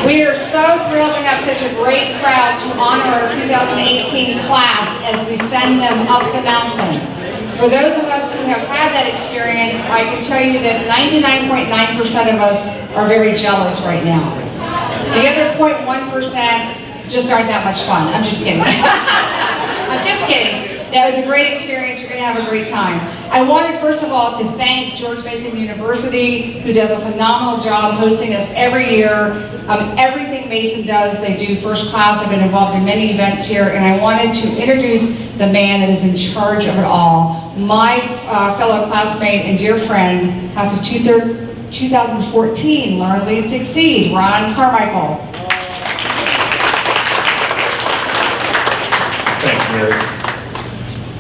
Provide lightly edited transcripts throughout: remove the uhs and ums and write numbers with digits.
We are so thrilled to have such a great crowd to honor our 2018 class as we send them up the mountain. For those of us who have had that experience, I can tell you that 99.9% of us are very jealous right now. The other 0.1% just aren't that much fun. I'm just kidding. I'm just kidding. That was a great experience. You're going to have a great time. I wanted, first of all, to thank George Mason University, who does a phenomenal job hosting us every year. Everything Mason does, they do first class. I've been involved in many events here, and I wanted to introduce the man that is in charge of it all, my fellow classmate and dear friend, class of 2014, Learn, Lead, Succeed, Ron Carmichael. Thanks, Mary.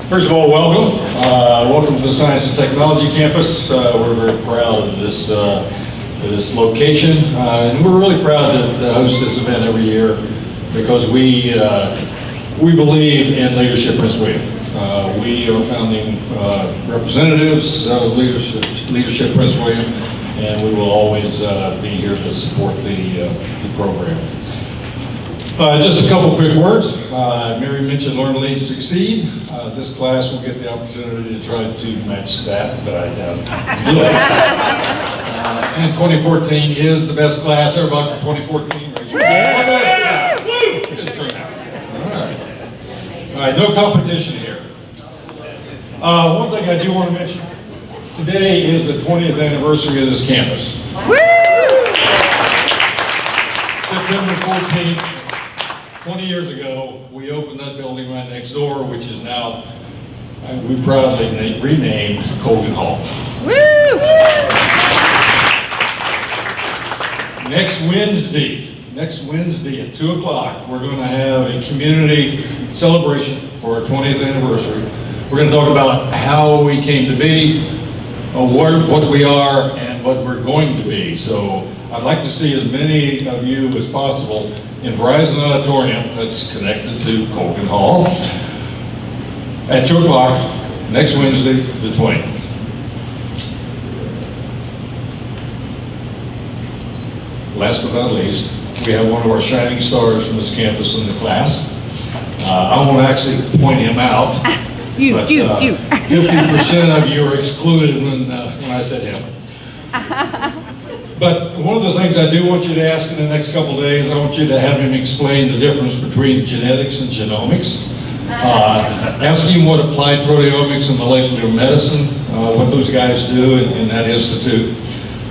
First of all, welcome. Welcome to the Science and Technology Campus. We're very proud of this location, and we're really proud to host this event every year because we believe in leadership Prince William. We are founding representatives of leadership Prince William, and we will always be here to support the program. Just a couple quick words. Mary mentioned Learn, Lead, Succeed. This class will get the opportunity to try to match that, but I doubt it. And 2014 is the best class. Everybody for 2014, raise your hand. Good turnout. All right, no competition here. One thing I do want to mention, today is the 20th anniversary of this campus. September 14th. 20 years ago, we opened that building right next door, which is now, we proudly renamed Colgan Hall. Woo! Next Wednesday at 2 o'clock, we're going to have a community celebration for our 20th anniversary. We're going to talk about how we came to be, what we are, and what we're going to be. So I'd like to see as many of you as possible in Verizon Auditorium that's connected to Colgan Hall at 2 o'clock next Wednesday, the 20th. Last but not least, we have one of our shining stars from this campus in the class. I won't actually point him out, but 50% of you are excluded when I said him. But one of the things I do want you to ask in the next couple of days, I want you to have him explain the difference between genetics and genomics. Ask him what applied proteomics and molecular medicine, what those guys do in that institute.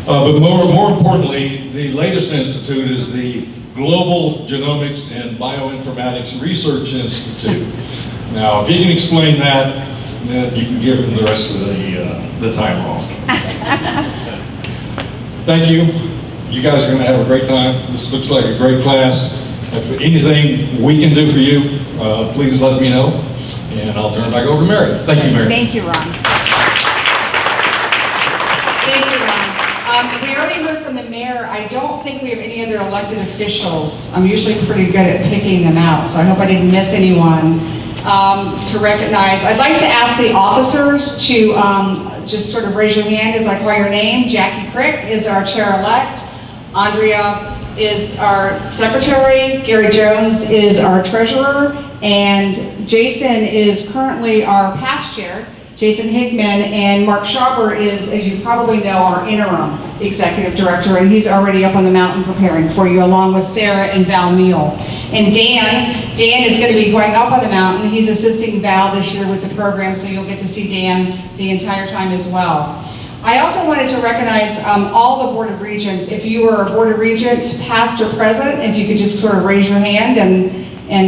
But more importantly, the latest institute is the Global Genomics and Bioinformatics Research Institute. Now, if you can explain that, then you can give him the rest of the time off. Thank you. You guys are going to have a great time. This looks like a great class. If anything we can do for you, please let me know. And I'll turn it back over to Mary. Thank you, Mary. Thank you, Ron. Thank you, Ron. We already heard from the mayor. I don't think we have any other elected officials. I'm usually pretty good at picking them out, so I hope I didn't miss anyone to recognize. I'd like to ask the officers to just sort of raise your hand as I call your name. Jackie Crick is our chair-elect. Andrea is our secretary. Gary Jones is our treasurer. And Jason is currently our past chair, Jason Hickman. And Mark Schauber is, as you probably know, our interim executive director. And he's already up on the mountain preparing for you, along with Sarah and Val Neal. And Dan is going to be going up on the mountain. He's assisting Val this year with the program, so you'll get to see Dan the entire time as well. I also wanted to recognize all the Board of Regents. If you are a Board of Regents, past or present, if you could just sort of raise your hand and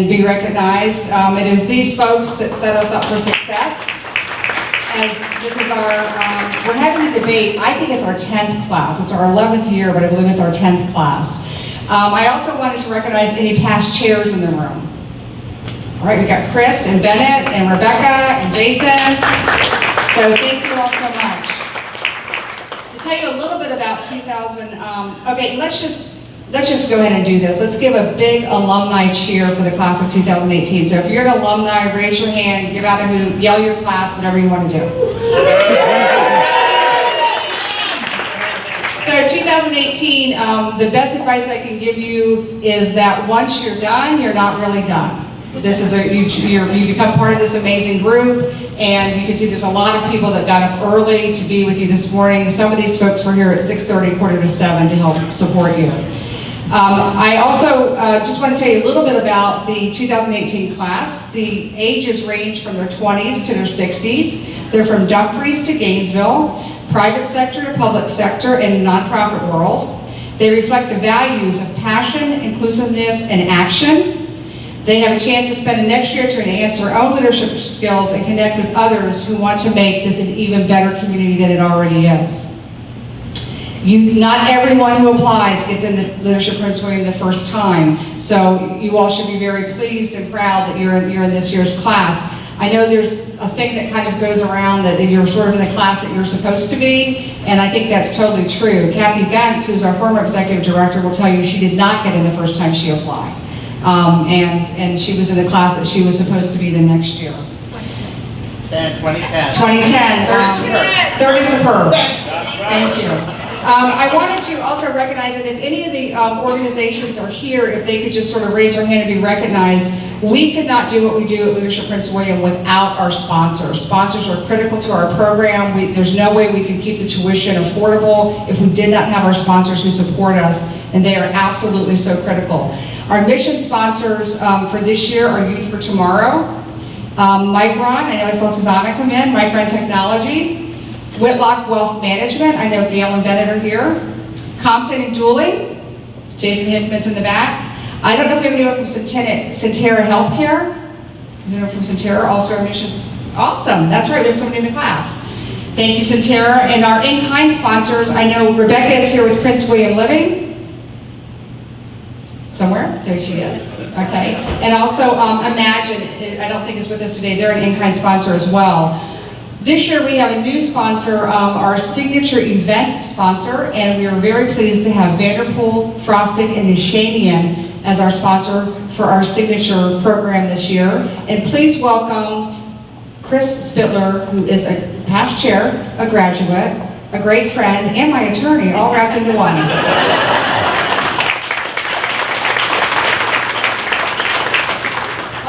be recognized. It is these folks that set us up for success. As this is we're having a debate. I think it's our 10th class. It's our 11th year, but I believe it's our 10th class. I also wanted to recognize any past chairs in the room. All right, we got Chris and Bennett and Rebecca and Jason. So thank you all so much. To tell you a little bit about 2000, okay, let's just go ahead and do this. Let's give a big alumni cheer for the class of 2018. So if you're an alumni, raise your hand, give out a hoot, yell your class, whatever you want to do. So 2018, the best advice I can give you is that once you're done, you're not really done. This is you become part of this amazing group, and you can see there's a lot of people that got up early to be with you this morning. Some of these folks were here at 6:30, quarter to 7 to help support you. I also just want to tell you a little bit about the 2018 class. The ages range from their 20s to their 60s. They're from Dumfries to Gainesville, private sector to public sector, and nonprofit world. They reflect the values of passion, inclusiveness, and action. They have a chance to spend the next year to enhance their own leadership skills and connect with others who want to make this an even better community than it already is. Not everyone who applies gets in the Leadership Prince William the first time, so you all should be very pleased and proud that you're in this year's class. I know there's a thing that kind of goes around that you're sort of in the class that you're supposed to be, and I think that's totally true. Kathy Banks, who's our former executive director, will tell you she did not get in the first time she applied. And she was in the class that she was supposed to be the next year. 2010. 2010. Third is superb. Thank you. I wanted to also recognize that if any of the organizations are here, if they could just sort of raise their hand and be recognized. We could not do what we do at Leadership Prince William without our sponsors. Sponsors are critical to our program. There's no way we could keep the tuition affordable if we did not have our sponsors who support us, and they are absolutely so critical. Our mission sponsors for this year are Youth for Tomorrow, Micron, I know I saw Susanna come in, Micron Technology, Whitlock Wealth Management, I know Gail and Bennett are here, Compton and Dooley, Jason Hickman's in the back. I don't know if we have anyone from Centera Healthcare. Is anyone from Centera, also our missions? Awesome, that's right, we have somebody in the class. Thank you, Centera. And our in-kind sponsors, I know Rebecca is here with Prince William Living. Somewhere? There she is. Okay. And also Imagine, I don't think is with us today, they're an in-kind sponsor as well. This year we have a new sponsor, our signature event sponsor, and we are very pleased to have Vanderpool, Frosting, and Nishanian as our sponsor for our signature program this year. And please welcome Kris Spitler, who is a past chair, a graduate, a great friend, and my attorney, all wrapped into one.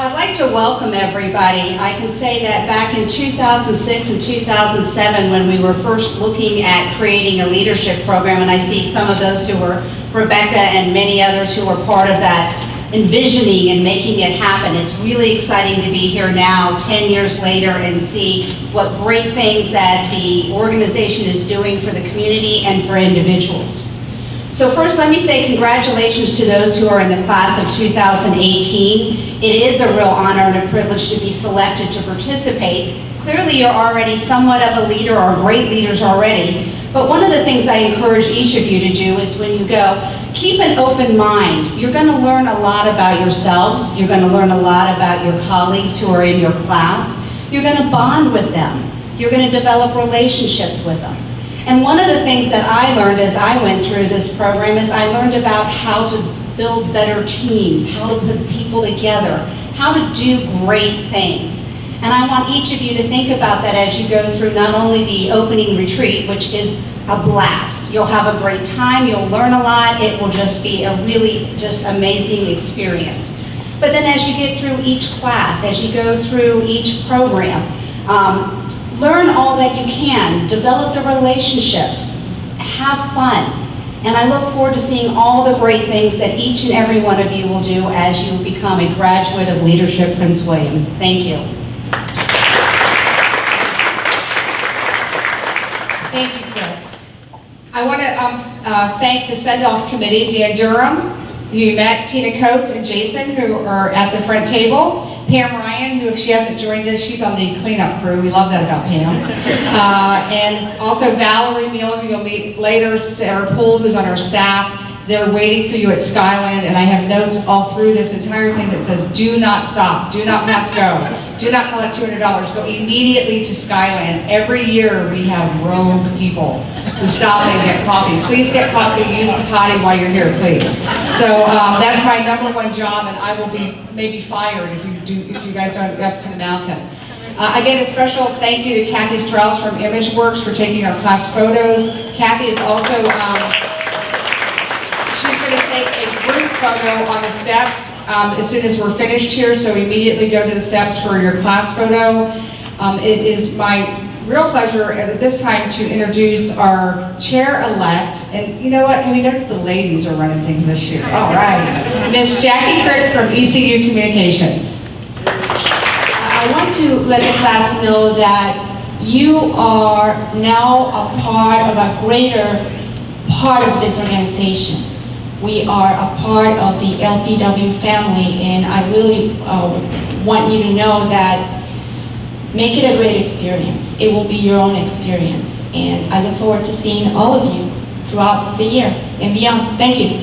I'd like to welcome everybody. I can say that back in 2006 and 2007, when we were first looking at creating a leadership program, and I see some of those who were Rebecca and many others who were part of that envisioning and making it happen. It's really exciting to be here now, 10 years later, and see what great things that the organization is doing for the community and for individuals. So first, let me say congratulations to those who are in the class of 2018. It is a real honor and a privilege to be selected to participate. Clearly, you're already somewhat of a leader or great leaders already, but one of the things I encourage each of you to do is when you go, keep an open mind. You're going to learn a lot about yourselves. You're going to learn a lot about your colleagues who are in your class. You're going to bond with them. You're going to develop relationships with them. And one of the things that I learned as I went through this program is I learned about how to build better teams, how to put people together, how to do great things. And I want each of you to think about that as you go through not only the opening retreat, which is a blast. You'll have a great time, you'll learn a lot, it will just be a really just amazing experience. But then as you get through each class, as you go through each program, learn all that you can, develop the relationships, have fun. And I look forward to seeing all the great things that each and every one of you will do as you become a graduate of Leadership Prince William. Thank you. Thank you, Kris. I want to thank the send-off committee, Dan Durham, who you met, Tina Coates and Jason, who are at the front table, Pam Ryan, who if she hasn't joined us, she's on the cleanup crew. We love that about Pam. And also Valerie Mueller, who you'll meet later, Sarah Poole, who's on our staff. They're waiting for you at Skyland, and I have notes all through this entire thing that says, do not stop, do not pass go, do not collect $200, go immediately to Skyland. Every year we have rogue people who stop and get coffee. Please get coffee, use the potty while you're here, please. So that's my number one job, and I will be maybe fired if you guys don't go up to the mountain. Again, a special thank you to Kathy Strauss from ImageWorks for taking our class photos. Kathy is also, she's going to take a group photo on the steps as soon as we're finished here, so immediately go to the steps for your class photo. It is my real pleasure at this time to introduce our chair-elect, and you know what, have you noticed the ladies are running things this year? All right. Miss Jackie Crick from ECU Communications. I want to let the class know that you are now a part of a greater part of this organization. We are a part of the LPW family, and I really want you to know that make it a great experience. It will be your own experience, and I look forward to seeing all of you throughout the year and beyond. Thank you.